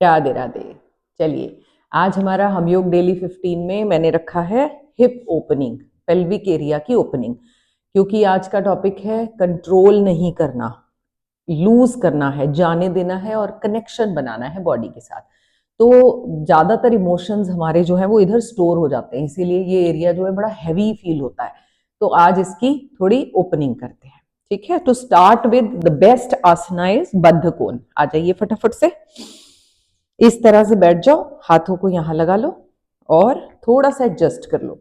राधे राधे। चलिए, आज हमारा हम योग डेली 15 में मैंने रखा है हिप ओपनिंग, पेल्विक एरिया की ओपनिंग, क्योंकि आज का टॉपिक है कंट्रोल नहीं करना, लूज करना है, जाने देना है और कनेक्शन बनाना है बॉडी के साथ। तो ज्यादातर इमोशंस हमारे जो है वो इधर स्टोर हो जाते हैं, इसीलिए ये एरिया जो है बड़ा हैवी फील होता है। तो आज इसकी थोड़ी ओपनिंग करते हैं। ठीक है, तो स्टार्ट विद द बेस्ट आसना इज बद्ध कोण। आ जाइए फटाफट से, इस तरह से बैठ जाओ, हाथों को यहां लगा लो और थोड़ा सा एडजस्ट कर लो।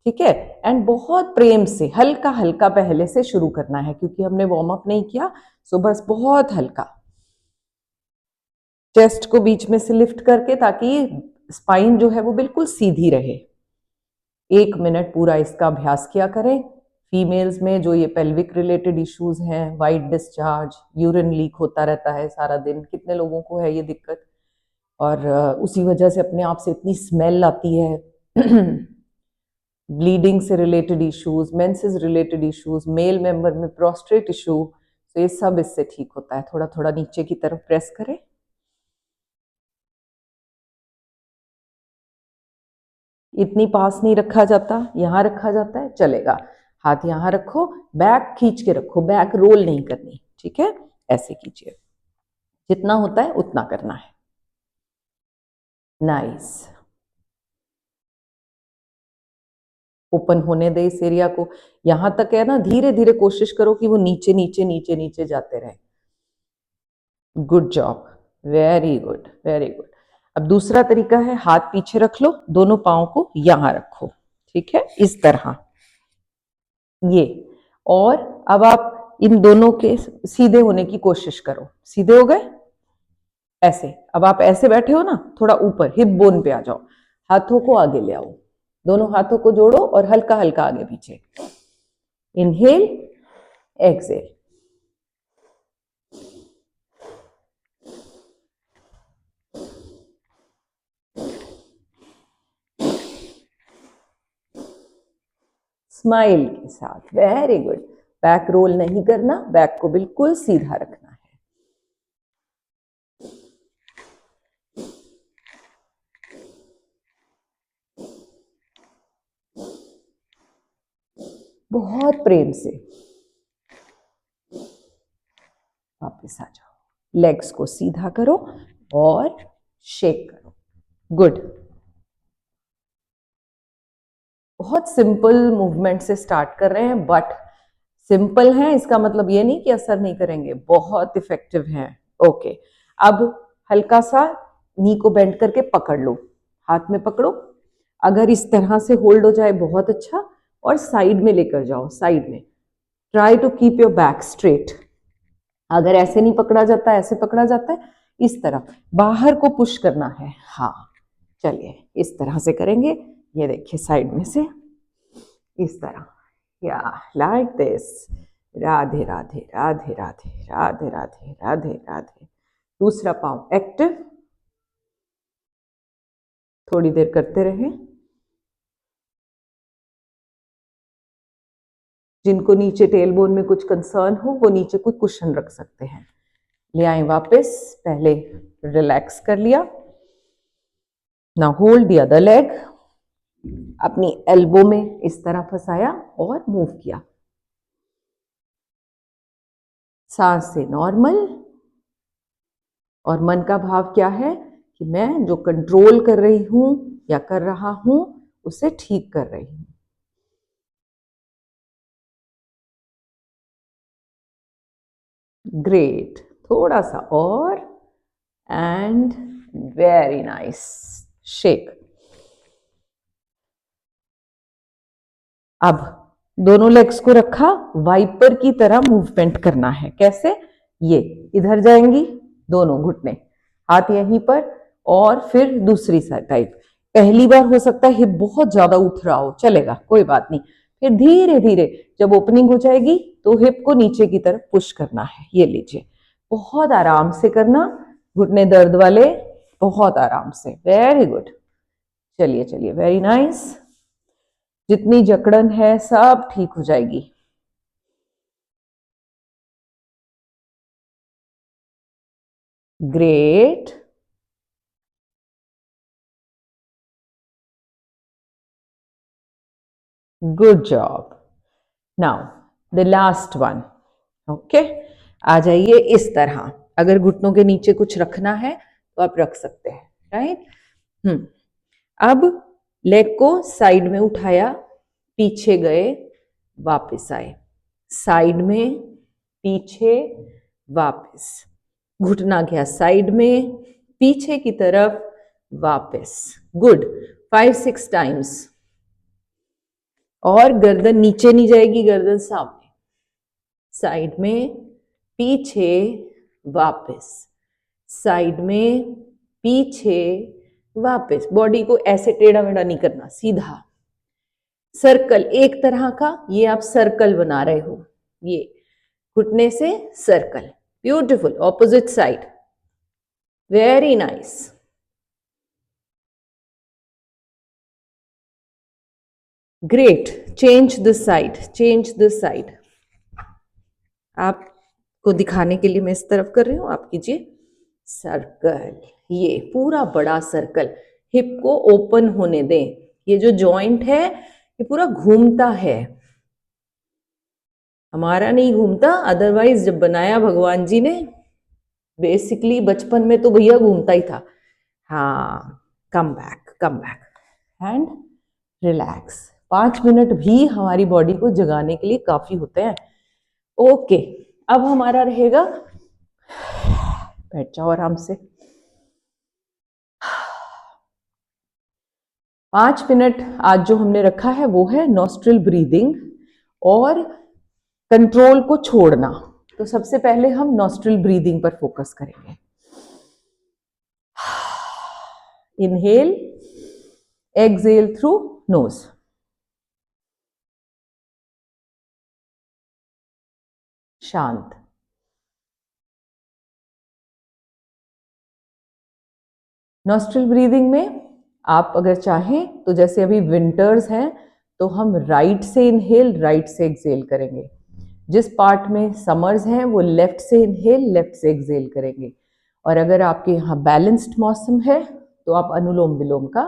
ठीक है, एंड बहुत प्रेम से हल्का हल्का पहले से शुरू करना है, क्योंकि हमने वार्म अप नहीं किया। सो बस बहुत हल्का चेस्ट को बीच में से लिफ्ट करके, ताकि स्पाइन जो है वो बिल्कुल सीधी रहे। 1 मिनट पूरा इसका अभ्यास किया करें। फीमेल्स में जो ये पेल्विक रिलेटेड इश्यूज हैं, वाइट डिस्चार्ज, यूरिन लीक होता रहता है सारा दिन, कितने लोगों को है ये दिक्कत, और उसी वजह से अपने आप से इतनी स्मेल आती है। ब्लीडिंग से related issues, menses related issues, male member में प्रोस्टेट इशू, तो ये सब इससे ठीक होता है। थोड़ा थोड़ा नीचे की तरफ प्रेस करें। इतनी पास नहीं रखा जाता, यहां रखा जाता है, चलेगा। हाथ यहां रखो, बैक खींच के रखो, बैक रोल नहीं करनी। ठीक है, ऐसे कीजिए, जितना होता है उतना करना है। नाइस। ओपन होने दे इस एरिया को। यहां तक है ना, धीरे धीरे कोशिश करो कि वो नीचे नीचे नीचे नीचे जाते रहे। Good job, very good very good. अब दूसरा तरीका है, हाथ पीछे रख लो, दोनों पाँव को यहां रखो। ठीक है, इस तरह ये। और अब आप इन दोनों के सीधे होने की कोशिश करो। सीधे हो गए? ऐसे। अब आप ऐसे बैठे हो ना, थोड़ा ऊपर हिप बोन पे आ जाओ, हाथों को आगे ले आओ, दोनों हाथों को जोड़ो और हल्का हल्का आगे पीछे। Inhale, Excel. स्माइल के साथ, वेरी गुड। बैक रोल नहीं करना, बैक को बिल्कुल सीधा रखना है। बहुत प्रेम से वापस आ जाओ, लेग्स को सीधा करो और शेक करो। गुड। बहुत सिंपल मूवमेंट से स्टार्ट कर रहे हैं, बट सिंपल है इसका मतलब ये नहीं कि असर नहीं करेंगे, बहुत इफेक्टिव हैं। ओके, अब हल्का सा नी को बेंड करके पकड़ लो, हाथ में पकड़ो। अगर इस तरह से होल्ड हो जाए बहुत अच्छा, और साइड में लेकर जाओ, साइड में। Try to keep your back straight. अगर ऐसे नहीं पकड़ा जाता, ऐसे पकड़ा जाता है, इस तरह बाहर को पुश करना है। हाँ, चलिए इस तरह से करेंगे। ये देखिए साइड में से इस तरह, या लाइक दिस। राधे राधे राधे राधे राधे राधे राधे राधे। दूसरा पाँव एक्टिव, थोड़ी देर करते रहें। जिनको नीचे टेलबोन में कुछ कंसर्न हो, वो नीचे कोई कुशन रख सकते हैं। ले आए वापस, पहले रिलैक्स कर लिया। Now hold the other leg, अपनी एल्बो में इस तरह फंसाया और मूव किया। सांस से नॉर्मल, और मन का भाव क्या है कि मैं जो कंट्रोल कर रही हूं या कर रहा हूं उसे ठीक कर रही हूं। ग्रेट, थोड़ा सा और, एंड वेरी नाइस। शेक। अब दोनों लेग्स को रखा, वाइपर की तरह मूवमेंट करना है। कैसे? ये इधर जाएंगी दोनों घुटने, हाथ यहीं पर, और फिर दूसरी साइड। पहली बार हो सकता है हिप बहुत ज्यादा उठ रहा हो, चलेगा, कोई बात नहीं। फिर धीरे धीरे जब ओपनिंग हो जाएगी तो हिप को नीचे की तरफ पुश करना है। ये लीजिए, बहुत आराम से करना, घुटने दर्द वाले, बहुत आराम से। Very good. चलिए चलिए, वेरी नाइस। जितनी जकड़न है सब ठीक हो जाएगी। Great. Good job. Now the last one. Okay, आ जाइए इस तरह. अगर घुटनों के नीचे कुछ रखना है तो आप रख सकते हैं. राइट. अब लेग को साइड में उठाया, पीछे गए, वापस आए, साइड में, पीछे, वापस, घुटना गया साइड में, पीछे की तरफ, वापस. गुड. 5-6 टाइम्स. और गर्दन नीचे नहीं जाएगी, गर्दन सामने, साइड में, पीछे, वापस, साइड में, पीछे, वापस. बॉडी को ऐसे टेढ़ा मेढ़ा नहीं करना, सीधा सर्कल एक तरह का. ये आप सर्कल बना रहे हो, ये घुटने से circle. Beautiful. Opposite side. Very nice. Great. Change this side, change this side. आपको दिखाने के लिए मैं इस तरफ कर रही हूं, आप कीजिए सर्कल. ये पूरा बड़ा सर्कल. हिप को ओपन होने दें. ये जो जॉइंट है ये पूरा घूमता है, हमारा नहीं घूमता. अदरवाइज जब बनाया भगवान जी ने, बेसिकली बचपन में तो भैया घूमता ही था. हाँ. Come back, come back and relax. 5 minute भी हमारी बॉडी को जगाने के लिए काफी होते हैं. ओके. अब हमारा रहेगा, बैठ जाओ आराम से. 5 मिनट आज जो हमने रखा है वो है नॉस्ट्रिल ब्रीदिंग और कंट्रोल को छोड़ना. तो सबसे पहले हम नॉस्ट्रिल ब्रीदिंग पर फोकस करेंगे. Inhale, exhale through nose. शांत. नॉस्ट्रिल ब्रीदिंग में आप अगर चाहें तो जैसे अभी विंटर्स हैं तो हम राइट से इनहेल, राइट से एक्सहेल करेंगे. जिस पार्ट में समर्स हैं वो लेफ्ट से इनहेल, लेफ्ट से एक्सहेल करेंगे. और अगर आपके यहाँ बैलेंस्ड मौसम है तो आप अनुलोम विलोम का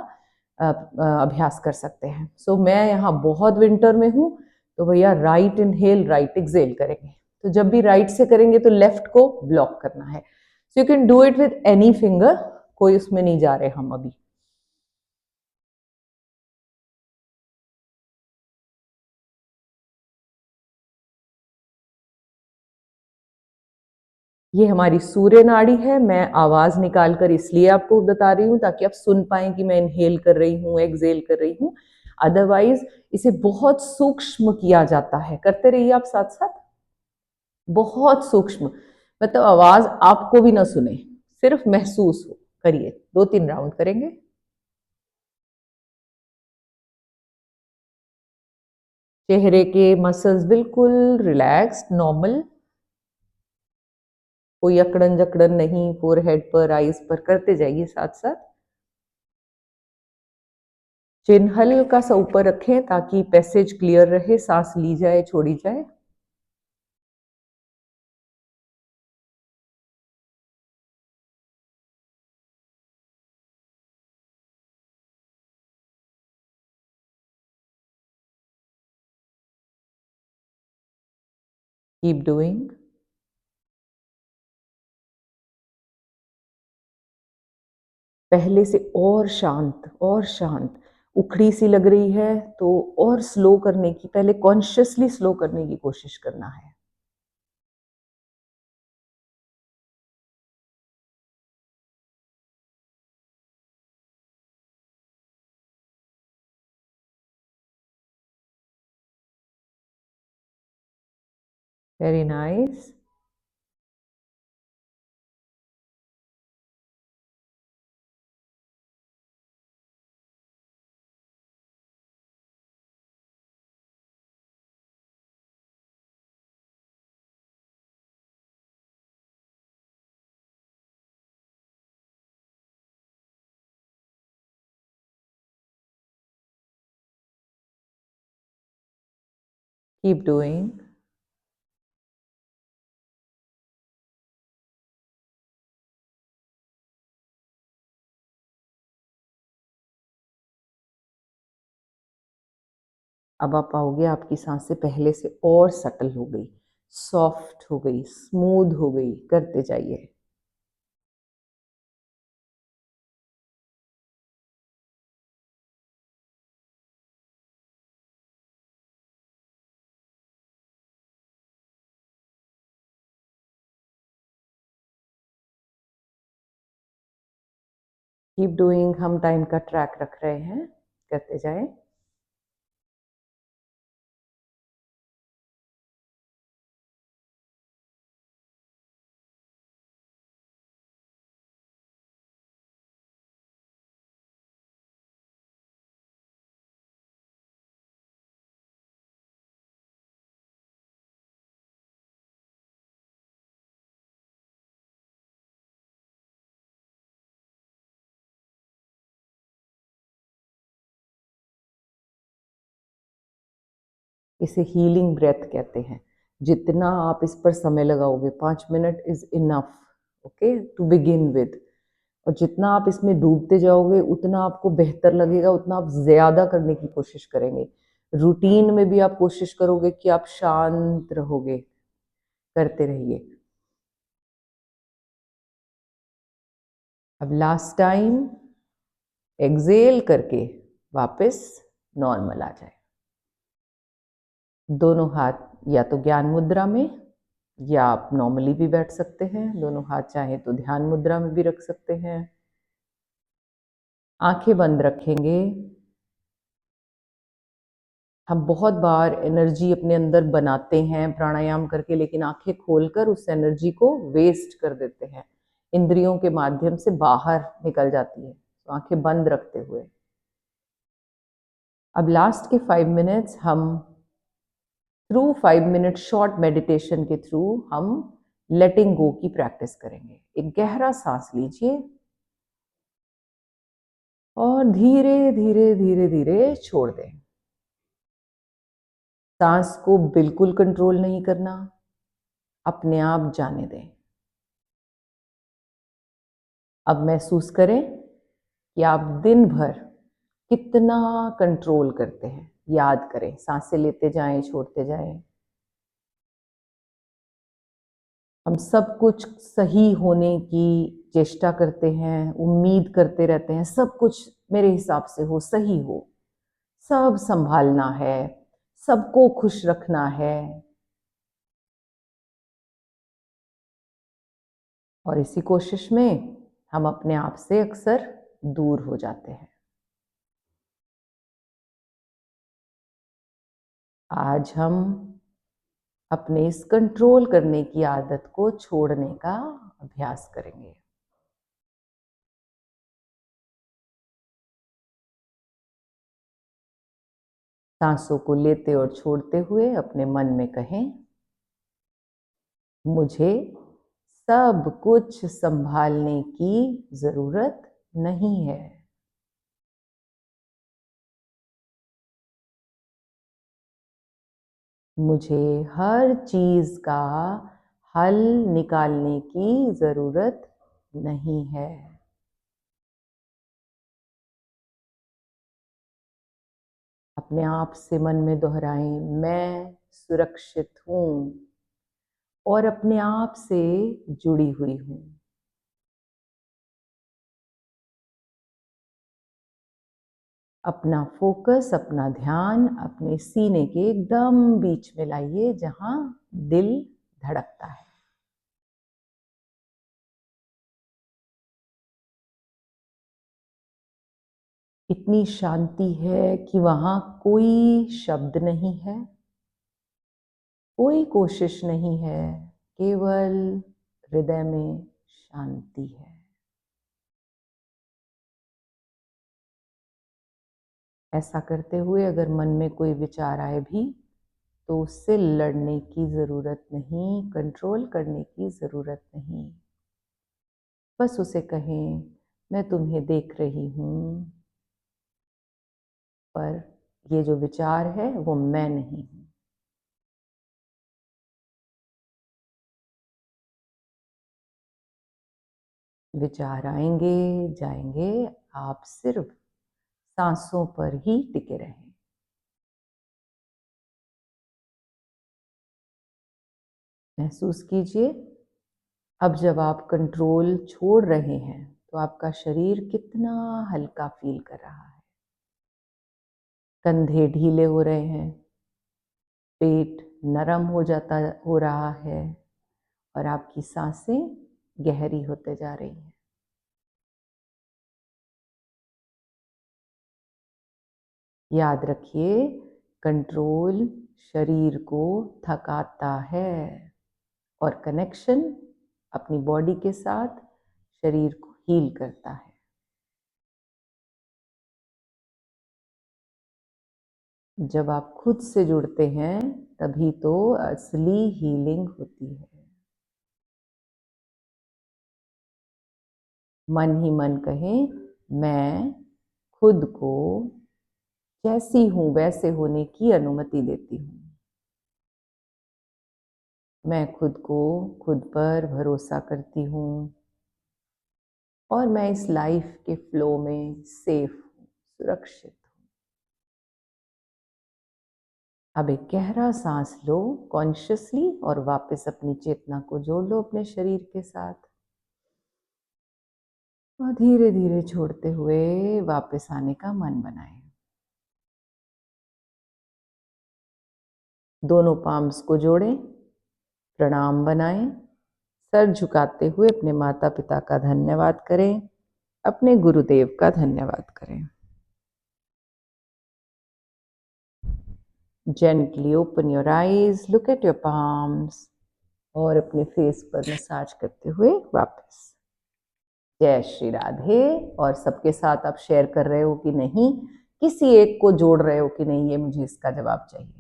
अभ्यास कर सकते हैं. सो मैं यहाँ बहुत विंटर में हूँ तो भैया राइट इनहेल, राइट एक्सहेल करेंगे. तो जब भी राइट से करेंगे तो लेफ्ट को ब्लॉक करना है. So you can do it with any finger, कोई उसमें नहीं जा रहे हम अभी. ये हमारी सूर्य नाड़ी है. मैं आवाज निकाल कर इसलिए आपको बता रही हूँ ताकि आप सुन पाए कि मैं इनहेल कर रही हूँ, एक्सहेल कर रही हूँ. अदरवाइज इसे बहुत सूक्ष्म किया जाता है. करते रहिए आप साथ साथ. बहुत सूक्ष्म, मतलब आवाज आपको भी ना सुने, सिर्फ महसूस हो. करिए, 2-3 राउंड करेंगे. चेहरे के मसल्स बिल्कुल रिलैक्स्ड, नॉर्मल. कोई अकड़न जकड़न नहीं, फोरहेड पर, आईज पर. करते जाइए साथ साथ. चिन हल्का सा ऊपर रखें ताकि पैसेज क्लियर रहे, सांस ली जाए, छोड़ी जाए. Keep doing. पहले से और शांत, और शांत. उखड़ी सी लग रही है तो और स्लो करने की, पहले कॉन्शियसली स्लो करने की कोशिश करना है. Very nice. Keep doing. अब आप पाओगे आपकी सांसें पहले से और सटल हो गई, सॉफ्ट हो गई, स्मूथ हो गई। करते जाइए। Keep doing. हम टाइम का ट्रैक रख रहे हैं, करते जाएं। इसे हीलिंग ब्रेथ कहते हैं। जितना आप इस पर समय लगाओगे, 5 minute is enough, okay, to begin with. और जितना आप इसमें डूबते जाओगे उतना आपको बेहतर लगेगा, उतना आप ज्यादा करने की कोशिश करेंगे। रूटीन में भी आप कोशिश करोगे कि आप शांत रहोगे। करते रहिए। अब लास्ट टाइम एक्सेल करके वापस नॉर्मल आ जाए। दोनों हाथ या तो ज्ञान मुद्रा में, या आप नॉर्मली भी बैठ सकते हैं। दोनों हाथ चाहे तो ध्यान मुद्रा में भी रख सकते हैं। आंखें बंद रखेंगे। हम बहुत बार एनर्जी अपने अंदर बनाते हैं प्राणायाम करके, लेकिन आंखें खोलकर उस एनर्जी को वेस्ट कर देते हैं, इंद्रियों के माध्यम से बाहर निकल जाती है। तो आंखें बंद रखते हुए अब लास्ट के 5 मिनट्स हम थ्रू 5 मिनट शॉर्ट मेडिटेशन के थ्रू हम लेटिंग गो की प्रैक्टिस करेंगे। एक गहरा सांस लीजिए और धीरे धीरे धीरे धीरे छोड़ दें। सांस को बिल्कुल कंट्रोल नहीं करना, अपने आप जाने दें। अब महसूस करें कि आप दिन भर कितना कंट्रोल करते हैं। याद करें, सांसें लेते जाएं, छोड़ते जाएं। हम सब कुछ सही होने की चेष्टा करते हैं, उम्मीद करते रहते हैं सब कुछ मेरे हिसाब से हो, सही हो, सब संभालना है, सबको खुश रखना है। और इसी कोशिश में हम अपने आप से अक्सर दूर हो जाते हैं। आज हम अपने इस कंट्रोल करने की आदत को छोड़ने का अभ्यास करेंगे। सांसों को लेते और छोड़ते हुए अपने मन में कहें, मुझे सब कुछ संभालने की जरूरत नहीं है। मुझे हर चीज का हल निकालने की जरूरत नहीं है। अपने आप से मन में दोहराएं, मैं सुरक्षित हूं और अपने आप से जुड़ी हुई हूं। अपना फोकस, अपना ध्यान अपने सीने के एकदम बीच में लाइए, जहां दिल धड़कता है। इतनी शांति है कि वहां कोई शब्द नहीं है, कोई कोशिश नहीं है, केवल हृदय में शांति है। ऐसा करते हुए अगर मन में कोई विचार आए भी तो उससे लड़ने की जरूरत नहीं, कंट्रोल करने की जरूरत नहीं। बस उसे कहें, मैं तुम्हें देख रही हूं, पर ये जो विचार है वो मैं नहीं हूं। विचार आएंगे जाएंगे, आप सिर्फ सांसों पर ही टिके रहें। महसूस कीजिए। अब जब आप कंट्रोल छोड़ रहे हैं तो आपका शरीर कितना हल्का फील कर रहा है। कंधे ढीले हो रहे हैं, पेट नरम हो रहा है और आपकी सांसें गहरी होते जा रही हैं। याद रखिए, कंट्रोल शरीर को थकाता है और कनेक्शन अपनी बॉडी के साथ शरीर को हील करता है। जब आप खुद से जुड़ते हैं तभी तो असली हीलिंग होती है। मन ही मन कहें, मैं खुद को जैसी हूं वैसे होने की अनुमति देती हूँ। मैं खुद को खुद पर भरोसा करती हूँ और मैं इस लाइफ के फ्लो में सेफ हूँ, सुरक्षित हूँ। अब एक गहरा सांस लो कॉन्शियसली और वापस अपनी चेतना को जोड़ लो अपने शरीर के साथ और धीरे धीरे छोड़ते हुए वापस आने का मन बनाएं। दोनों पाम्स को जोड़ें, प्रणाम बनाएं, सर झुकाते हुए अपने माता पिता का धन्यवाद करें, अपने गुरुदेव का धन्यवाद करें। Gently open your eyes, look at your palms और अपने फेस पर मसाज करते हुए वापस। जय श्री राधे। और सबके साथ आप शेयर कर रहे हो कि नहीं, किसी एक को जोड़ रहे हो कि नहीं, ये मुझे इसका जवाब चाहिए।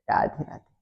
राधे राधे।